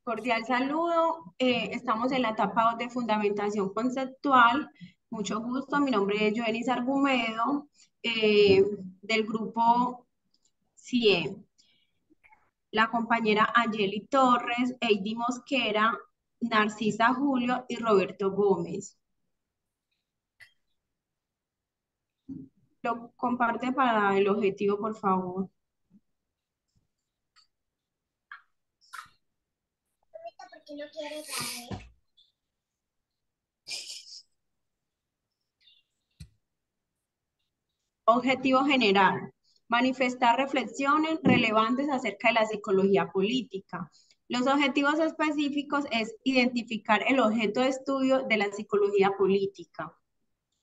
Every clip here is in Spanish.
Cordial saludo. Estamos en la etapa 2 de fundamentación conceptual. Mucho gusto. Mi nombre es Joenis Argumedo, eh, del grupo CIE. La compañera Angeli Torres, Heidi Mosquera, Narcisa Julio y Roberto Gómez. Lo comparte para el objetivo, por favor. Objetivo general: manifestar reflexiones relevantes acerca de la psicología política. Los objetivos específicos es identificar el objeto de estudio de la psicología política,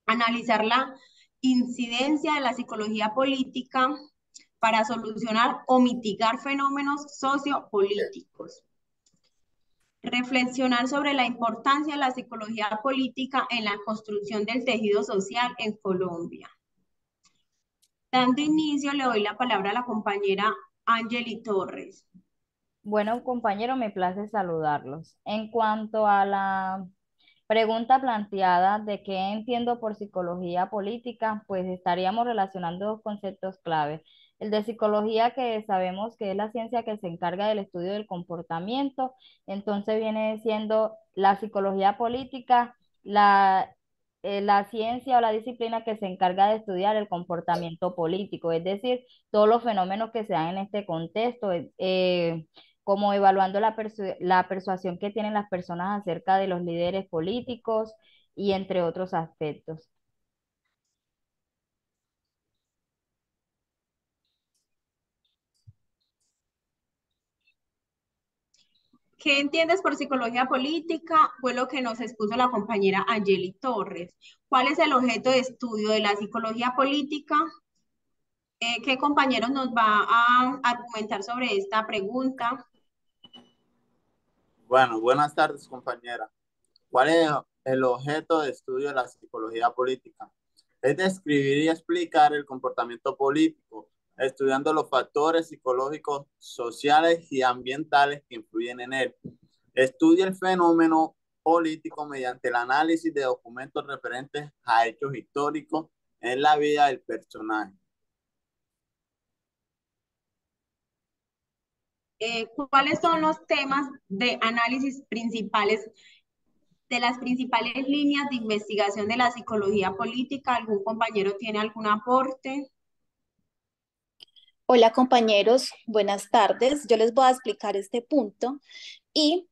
analizar la incidencia de la psicología política para solucionar o mitigar fenómenos sociopolíticos, reflexionar sobre la importancia de la psicología política en la construcción del tejido social en Colombia. Dando inicio, le doy la palabra a la compañera Angeli Torres. Bueno, compañero, me place saludarlos. En cuanto a la pregunta planteada de qué entiendo por psicología política, pues estaríamos relacionando dos conceptos clave. El de psicología, que sabemos que es la ciencia que se encarga del estudio del comportamiento, entonces viene siendo la psicología política, la ciencia o la disciplina que se encarga de estudiar el comportamiento político, es decir, todos los fenómenos que se dan en este contexto. Como evaluando la persuasión que tienen las personas acerca de los líderes políticos y entre otros aspectos. ¿Qué entiendes por psicología política? Fue lo que nos expuso la compañera Angeli Torres. ¿Cuál es el objeto de estudio de la psicología política? ¿Qué compañero nos va a argumentar sobre esta pregunta? Bueno, buenas tardes, compañera. ¿Cuál es el objeto de estudio de la psicología política? Es describir y explicar el comportamiento político, estudiando los factores psicológicos, sociales y ambientales que influyen en él. Estudia el fenómeno político mediante el análisis de documentos referentes a hechos históricos en la vida del personaje. ¿Cuáles son los temas de análisis principales de las principales líneas de investigación de la psicología política? ¿Algún compañero tiene algún aporte? Hola compañeros, buenas tardes. Yo les voy a explicar este punto y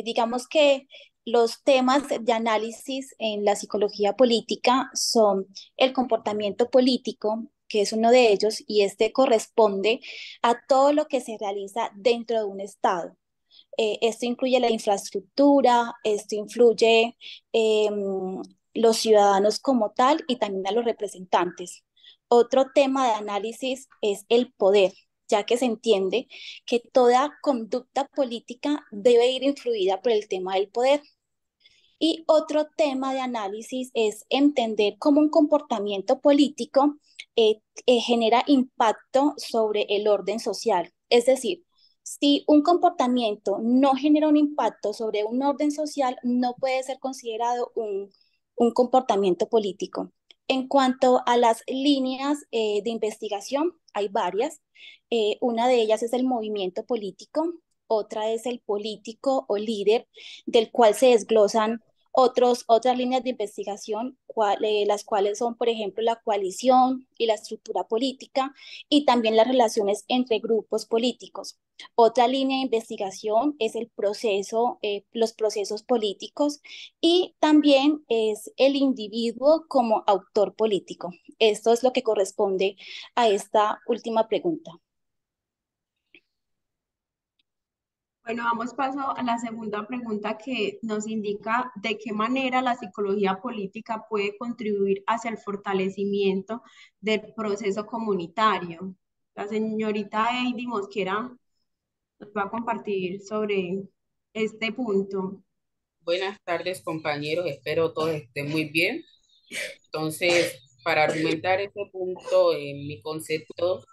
digamos que los temas de análisis en la psicología política son el comportamiento político, que es uno de ellos, y este corresponde a todo lo que se realiza dentro de un Estado. Esto incluye la infraestructura, esto incluye los ciudadanos como tal y también a los representantes. Otro tema de análisis es el poder, ya que se entiende que toda conducta política debe ir influida por el tema del poder. Y otro tema de análisis es entender cómo un comportamiento político genera impacto sobre el orden social. Es decir, si un comportamiento no genera un impacto sobre un orden social, no puede ser considerado un comportamiento político. En cuanto a las líneas de investigación, hay varias. Una de ellas es el movimiento político, otra es el político o líder, del cual se desglosan otras líneas de investigación, las cuales son, por ejemplo, la coalición y la estructura política y también las relaciones entre grupos políticos. Otra línea de investigación es el proceso, los procesos políticos y también es el individuo como autor político. Esto es lo que corresponde a esta última pregunta. Bueno, damos paso a la segunda pregunta que nos indica de qué manera la psicología política puede contribuir hacia el fortalecimiento del proceso comunitario. La señorita Heidi Mosquera nos va a compartir sobre este punto. Buenas tardes, compañeros. Espero todos estén muy bien. Entonces, para argumentar este punto, en mi concepto,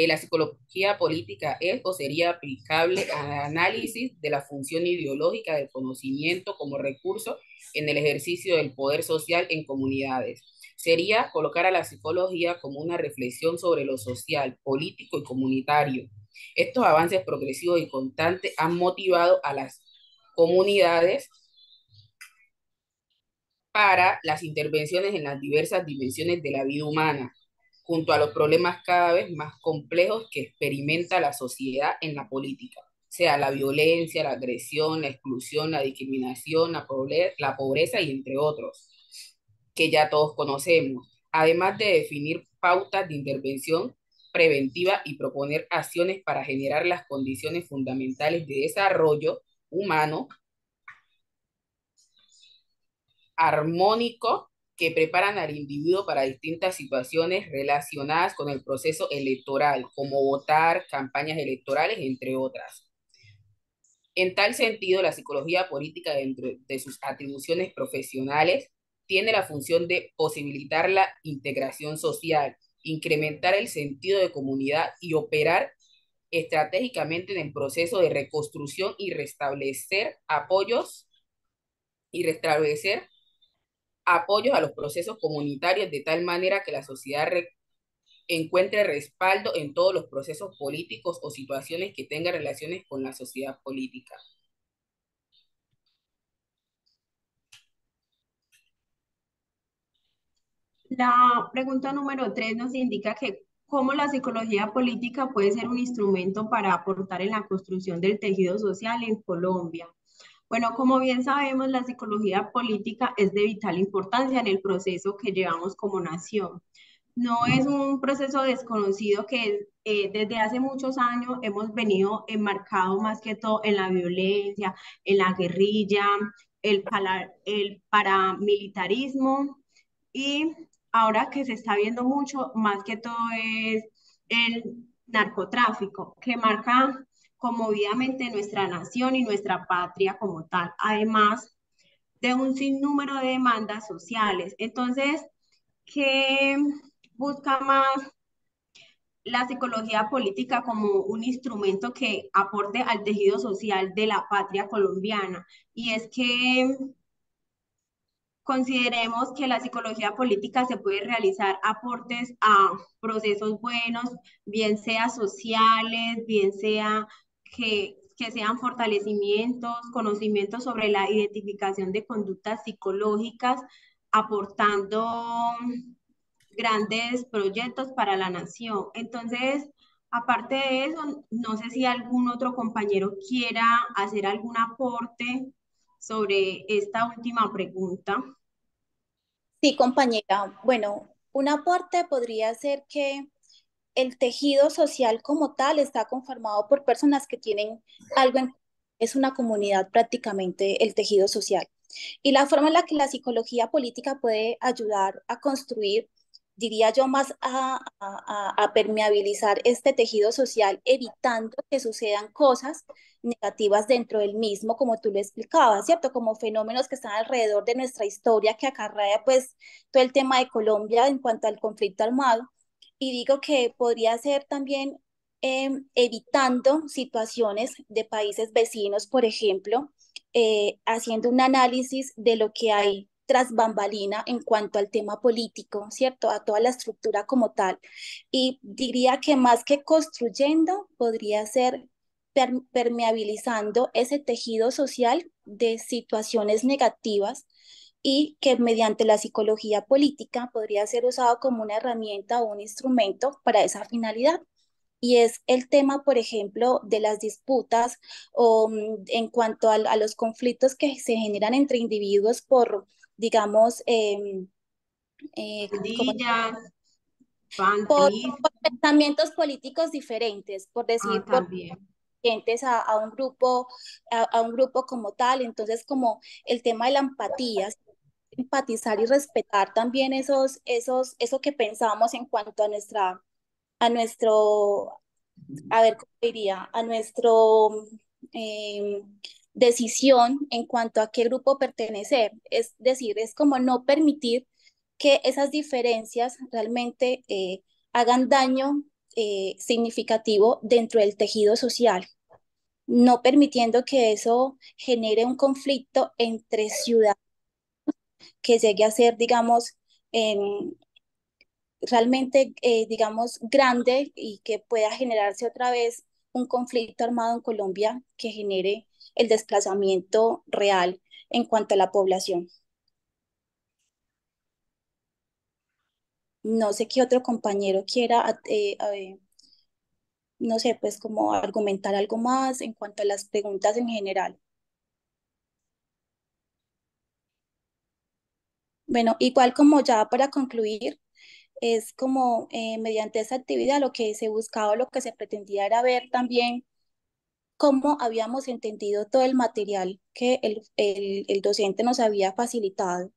La psicología política es o sería aplicable al análisis de la función ideológica del conocimiento como recurso en el ejercicio del poder social en comunidades. Sería colocar a la psicología como una reflexión sobre lo social, político y comunitario. Estos avances progresivos y constantes han motivado a las comunidades para las intervenciones en las diversas dimensiones de la vida humana, junto a los problemas cada vez más complejos que experimenta la sociedad en la política, sea la violencia, la agresión, la exclusión, la discriminación, la pobreza y entre otros, que ya todos conocemos, además de definir pautas de intervención preventiva y proponer acciones para generar las condiciones fundamentales de desarrollo humano armónico que preparan al individuo para distintas situaciones relacionadas con el proceso electoral, como votar, campañas electorales, entre otras. En tal sentido, la psicología política, dentro de sus atribuciones profesionales, tiene la función de posibilitar la integración social, incrementar el sentido de comunidad y operar estratégicamente en el proceso de reconstrucción y restablecer apoyos a los procesos comunitarios de tal manera que la sociedad encuentre respaldo en todos los procesos políticos o situaciones que tengan relaciones con la sociedad política. La pregunta número 3 nos indica que cómo la psicología política puede ser un instrumento para aportar en la construcción del tejido social en Colombia. Bueno, como bien sabemos, la psicología política es de vital importancia en el proceso que llevamos como nación. No es un proceso desconocido que desde hace muchos años hemos venido enmarcado más que todo en la violencia, en la guerrilla, el paramilitarismo y ahora que se está viendo mucho, más que todo es el narcotráfico, que marca conmovidamente nuestra nación y nuestra patria como tal, además de un sinnúmero de demandas sociales. Entonces, ¿qué busca más la psicología política como un instrumento que aporte al tejido social de la patria colombiana? Y es que consideremos que la psicología política se puede realizar aportes a procesos buenos, bien sea sociales, bien sea que sean fortalecimientos, conocimientos sobre la identificación de conductas psicológicas, aportando grandes proyectos para la nación. Entonces, aparte de eso, no sé si algún otro compañero quiera hacer algún aporte sobre esta última pregunta. Sí, compañera. Bueno, un aporte podría ser que el tejido social como tal está conformado por personas que tienen algo en... Es una comunidad prácticamente el tejido social. Y la forma en la que la psicología política puede ayudar a construir, diría yo, más a permeabilizar este tejido social, evitando que sucedan cosas negativas dentro del mismo, como tú lo explicabas, ¿cierto? Como fenómenos que están alrededor de nuestra historia, que acarrea pues todo el tema de Colombia en cuanto al conflicto armado. Y digo que podría ser también evitando situaciones de países vecinos, por ejemplo, haciendo un análisis de lo que hay tras bambalina en cuanto al tema político, ¿cierto? A toda la estructura como tal. Y diría que más que construyendo, podría ser permeabilizando ese tejido social de situaciones negativas y que mediante la psicología política podría ser usado como una herramienta o un instrumento para esa finalidad. Y es el tema, por ejemplo, de las disputas o en cuanto a los conflictos que se generan entre individuos por, digamos, como Pandillas, por pensamientos políticos diferentes, por decir, por también. a un grupo, a un grupo como tal. Entonces, como el tema de la empatía, empatizar y respetar también eso que pensamos en cuanto a a nuestro, a ver, ¿cómo diría? A nuestro eh, decisión en cuanto a qué grupo pertenecer. Es decir, es como no permitir que esas diferencias realmente hagan daño significativo dentro del tejido social, no permitiendo que eso genere un conflicto entre ciudadanos que llegue a ser, digamos, realmente, digamos, grande y que pueda generarse otra vez un conflicto armado en Colombia que genere el desplazamiento real en cuanto a la población. No sé qué otro compañero quiera, no sé, pues como argumentar algo más en cuanto a las preguntas en general. Bueno, igual como ya para concluir, es como mediante esa actividad lo que se buscaba, lo que se pretendía era ver también cómo habíamos entendido todo el material que el docente nos había facilitado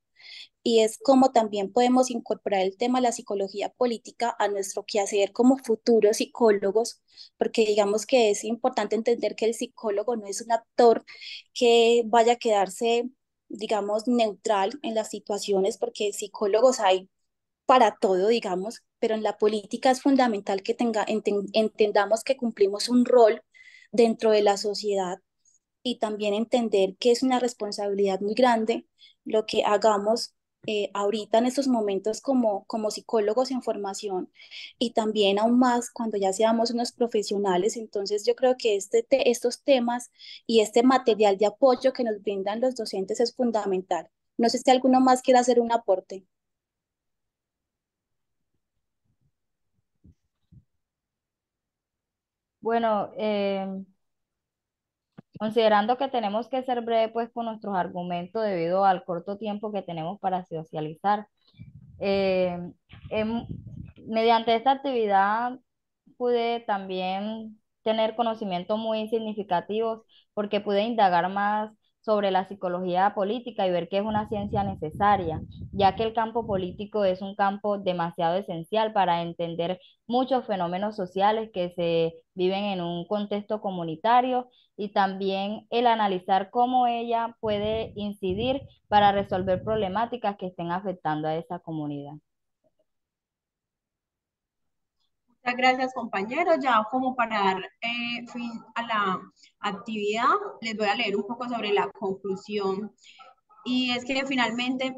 y es cómo también podemos incorporar el tema de la psicología política a nuestro quehacer como futuros psicólogos, porque digamos que es importante entender que el psicólogo no es un actor que vaya a quedarse, digamos, neutral en las situaciones, porque psicólogos hay para todo, digamos, pero en la política es fundamental que entendamos que cumplimos un rol dentro de la sociedad y también entender que es una responsabilidad muy grande lo que hagamos ahorita en estos momentos como psicólogos en formación y también aún más cuando ya seamos unos profesionales. Entonces yo creo que estos temas y este material de apoyo que nos brindan los docentes es fundamental. No sé si alguno más quiere hacer un aporte. Bueno, considerando que tenemos que ser breve pues con nuestros argumentos debido al corto tiempo que tenemos para socializar, eh, em- mediante esta actividad pude también tener conocimientos muy significativos porque pude indagar más sobre la psicología política y ver que es una ciencia necesaria, ya que el campo político es un campo demasiado esencial para entender muchos fenómenos sociales que se viven en un contexto comunitario y también el analizar cómo ella puede incidir para resolver problemáticas que estén afectando a esa comunidad. Muchas gracias, compañeros. Ya como para dar fin a la actividad, les voy a leer un poco sobre la conclusión. Y es que finalmente,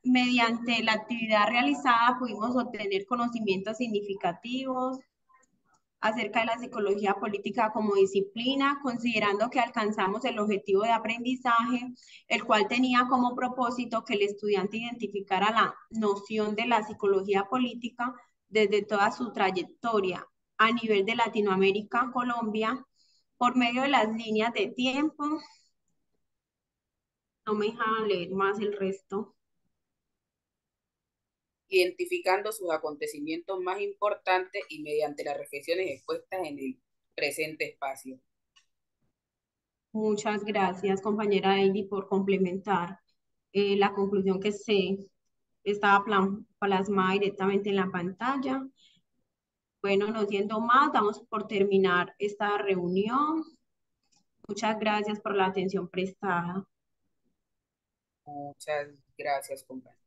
mediante la actividad realizada, pudimos obtener conocimientos significativos acerca de la psicología política como disciplina, considerando que alcanzamos el objetivo de aprendizaje, el cual tenía como propósito que el estudiante identificara la noción de la psicología política desde toda su trayectoria a nivel de Latinoamérica, Colombia, por medio de las líneas de tiempo. No me dejan leer más el resto. Identificando sus acontecimientos más importantes y mediante las reflexiones expuestas en el presente espacio. Muchas gracias, compañera Heidi, por complementar la conclusión que se estaba plasmada directamente en la pantalla. Bueno, no siendo más, damos por terminar esta reunión. Muchas gracias por la atención prestada. Muchas gracias, compañero.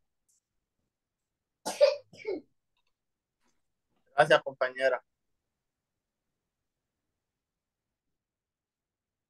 Gracias, compañera.